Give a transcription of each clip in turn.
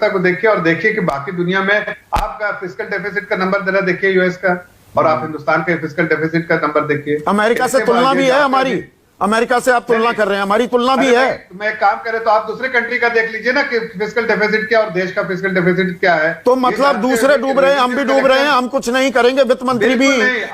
को देखिए और देखिए कि बाकी दुनिया में आपका फिस्कल डेफिसिट का नंबर जरा देखिए यूएस का, और आप हिंदुस्तान के फिस्कल डेफिसिट का नंबर देखिए। अमेरिका से तुलना भी है हमारी, अमेरिका से आप तुलना कर रहे हैं, हमारी तुलना भी है। मैं काम करें तो आप दूसरे कंट्री का देख लीजिए ना कि फिस्कल डेफिसिट क्या और देश का फिस्कल डेफिसिट क्या है। तो मतलब दूसरे डूब रहे हैं, हम भी डूब रहे हैं, हम कुछ नहीं करेंगे। वित्त मंत्री भी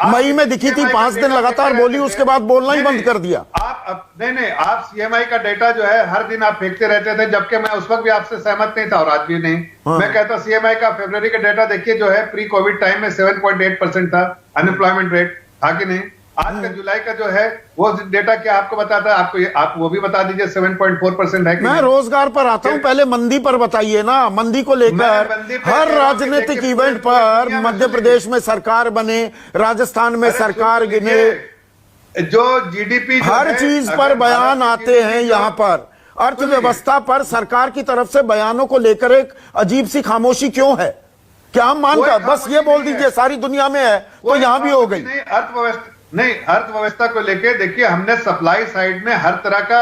मई में दिखी थी, 5 दिन लगातार बोली, उसके बाद बोलना ही बंद कर दिया। आप नहीं, आप सीएमआई का डेटा जो है हर दिन आप फेंकते रहते थे, जबकि मैं उस वक्त भी आपसे सहमत नहीं था और आज भी नहीं। मैं कहता सीएमआई का फरवरी का डेटा देखिए जो है प्री कोविड टाइम में 7.8% था अनएम्प्लॉयमेंट रेट, था कि नहीं। आज का जुलाई का जो है वो डेटा क्या आपको बताता है, आपको आप वो भी बता दीजिए 7.4% है कि मैं रोजगार पर आता हूं, पहले मंदी पर बताइए ना। मंदी को लेकर हर राजनीतिक इवेंट पर मध्य प्रदेश में सरकार बने, राजस्थान में सरकार गिने, जो जीडीपी हर चीज पर बयान आते हैं। यहाँ पर अर्थव्यवस्था पर सरकार की तरफ से बयानों को लेकर एक अजीब सी खामोशी क्यों है? क्या हम मानकर बस ये बोल दीजिए सारी दुनिया में है तो यहां भी हो गई? अर्थव्यवस्था को लेके देखिए हमने सप्लाई साइड में हर तरह का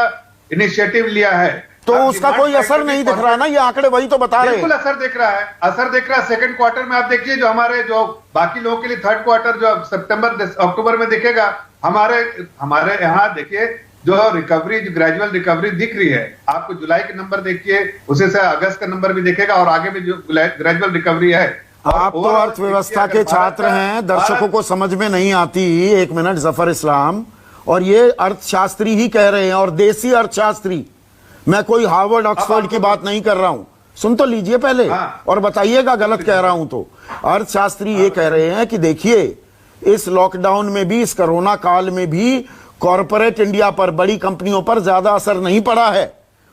इनिशिएटिव लिया है, तो उसका कोई असर नहीं दिख रहा ना। ये आंकड़े वही तो बता रहे हैं। बिल्कुल असर दिख रहा है, असर दिख रहा है। सेकंड क्वार्टर में आप देखिए जो हमारे जो बाकी लोगों के लिए थर्ड क्वार्टर जो सितंबर अक्टूबर में दिखेगा, हमारे यहाँ देखिए जो रिकवरी, जो ग्रेजुअल रिकवरी दिख रही है। आपको जुलाई के नंबर देखिए, उसी से अगस्त का नंबर भी दिखेगा और आगे भी जो ग्रेजुअल रिकवरी है। आप तो अर्थव्यवस्था के छात्र हैं, दर्शकों को समझ में नहीं आती। एक मिनट, जफर इस्लाम, और ये अर्थशास्त्री ही कह रहे हैं, और देसी अर्थशास्त्री, मैं कोई हार्वर्ड ऑक्सफोर्ड की बात नहीं कर रहा हूं। सुन तो लीजिए पहले और बताइएगा गलत कह रहा हूं तो। अर्थशास्त्री ये कह रहे हैं कि देखिए इस लॉकडाउन में भी, इस कोरोना काल में भी कॉरपोरेट इंडिया पर, बड़ी कंपनियों पर ज्यादा असर नहीं पड़ा है।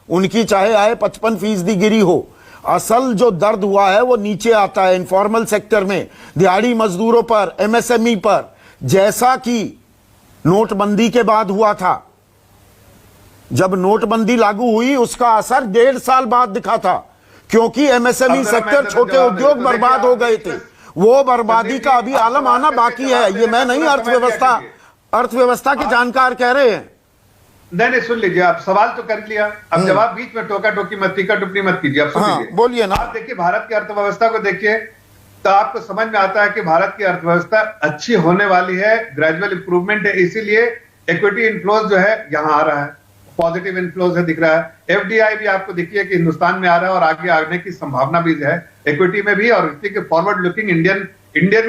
उनकी चाहे आय 55% गिरी हो, असल जो दर्द हुआ है वो नीचे आता है, इनफॉर्मल सेक्टर में, दिहाड़ी मजदूरों पर, एमएसएमई पर, जैसा कि नोटबंदी के बाद हुआ था। जब नोटबंदी लागू हुई उसका असर 1.5 साल बाद दिखा था, क्योंकि एमएसएमई सेक्टर, छोटे उद्योग बर्बाद हो गए थे। वो बर्बादी का अभी आलम आना बाकी है। ये मैं नहीं, अर्थव्यवस्था के जानकार कह रहे हैं। नहीं, सुन लीजिए, आप सवाल तो कर लिया, अब जवाब बीच में टोका टोकी मत, टीका टिप्पणी मत कीजिए। आप सुन लीजिए, बोलिए ना। आप देखिए भारत की अर्थव्यवस्था को देखिए तो आपको समझ में आता है कि भारत की अर्थव्यवस्था अच्छी होने वाली है, ग्रेजुअल इंप्रूवमेंट है। इसीलिए इक्विटी इनफ्लोज जो है यहाँ आ रहा है, पॉजिटिव इनफ्लोज है, दिख रहा है। एफडीआई भी आपको दिखिए कि हिंदुस्तान में आ रहा है और आगे आने की संभावना भी है इक्विटी में भी। और इसी के forward looking Indian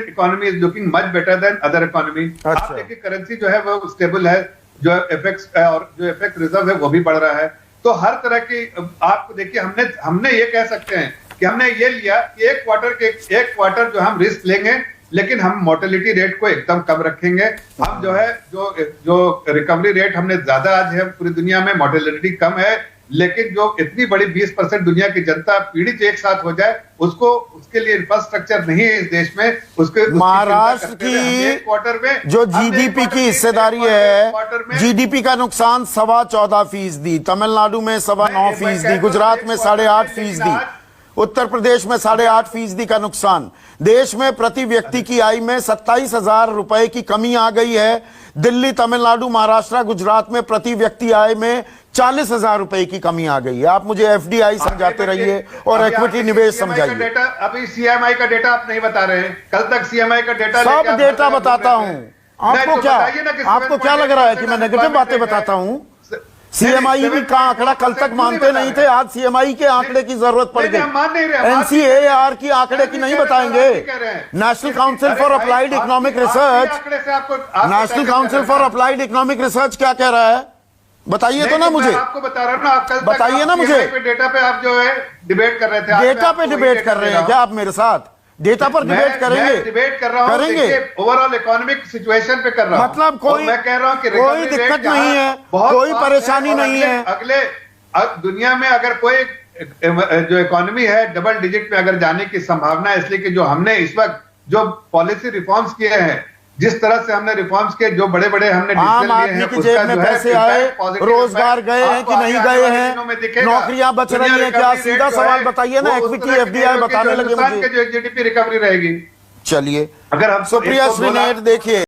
economy is looking much better than other economy. आप देखिए करेंसी जो है वो स्टेबल है, जो एफएक्स और जो एफएक्स रिजर्व है वो भी बढ़ रहा है। तो हर तरह की आपको देखिए हमने ये कह सकते हैं कि हमने ये लिया कि एक क्वार्टर जो हम रिस्क लेंगे, लेकिन हम मोर्टेलिटी रेट को एकदम कम रखेंगे। हम जो है जो रिकवरी रेट हमने ज्यादा, आज है पूरी दुनिया में मोर्टेलिटी कम है, लेकिन जो इतनी बड़ी 20% दुनिया की जनता पीड़ित एक साथ हो जाए, उसके लिए इंफ्रास्ट्रक्चर नहीं है इस देश में। उसके महाराष्ट्र की क्वार्टर में जो जीडीपी की हिस्सेदारी है, जीडीपी का नुकसान 14.25%, तमिलनाडु में 9.25%, गुजरात में 8.5%, उत्तर प्रदेश में 8.5% का नुकसान। देश में प्रति व्यक्ति की आय में 27,000 रुपए की कमी आ गई है। दिल्ली, तमिलनाडु, महाराष्ट्र, गुजरात में प्रति व्यक्ति आय में 40,000 रुपए की कमी आ गई है। आप मुझे एफडीआई समझाते रहिए और इक्विटी निवेश समझाइए। अभी सीएमआई का डेटा आप नहीं बता रहे हैं, कल तक सीएमआई का डेटा सब डेटा बताता हूं। आपको क्या लग रहा है कि मैं नेगेटिव बातें बताता हूं? सीएमआई भी का आंकड़ा कल तक मानते नहीं थे, आज सीएमआई के आंकड़े की जरूरत पड़ गई। एनसीएआर की आंकड़े की नहीं बताएंगे। National council for applied economic research, national council for applied economic research क्या कह रहा है? बताइए तो ना मुझे। आपको बता रहा हूं ना, कल बताइए ना मुझे। डेटा पे आप जो है डिबेट कर रहे थे, डेटा पे डिबेट कर रहे हैं क्या आप मेरे साथ? डेटा पर डिबेट करेंगे, डिबेट कर रहा हूं, करेंगे, ओवरऑल इकोनॉमिक सिचुएशन पे कर रहा हूं। मतलब मैं कह रहा हूं कि कोई दिक्कत नहीं है, कोई परेशानी नहीं है। अगले दुनिया में अगर कोई जो इकोनॉमी है डबल डिजिट में अगर जाने की संभावना है, इसलिए कि जो हमने इस वक्त जो पॉलिसी रिफॉर्म्स किए हैं, जिस तरह से हमने रिफॉर्म्स किए, जो बड़े बड़े हमने आम आदमी की जेब में पैसे आए, रोजगार गए हैं कि नहीं गए हैं, नौकरियां बच रही हैं क्या? सीधा सवाल बताइए ना। इक्विटी एफडीआई बताने लगे मुझे, जो जीडीपी रिकवरी रहेगी। चलिए, अगर हम सुप्रिया श्रीनेट देखिए।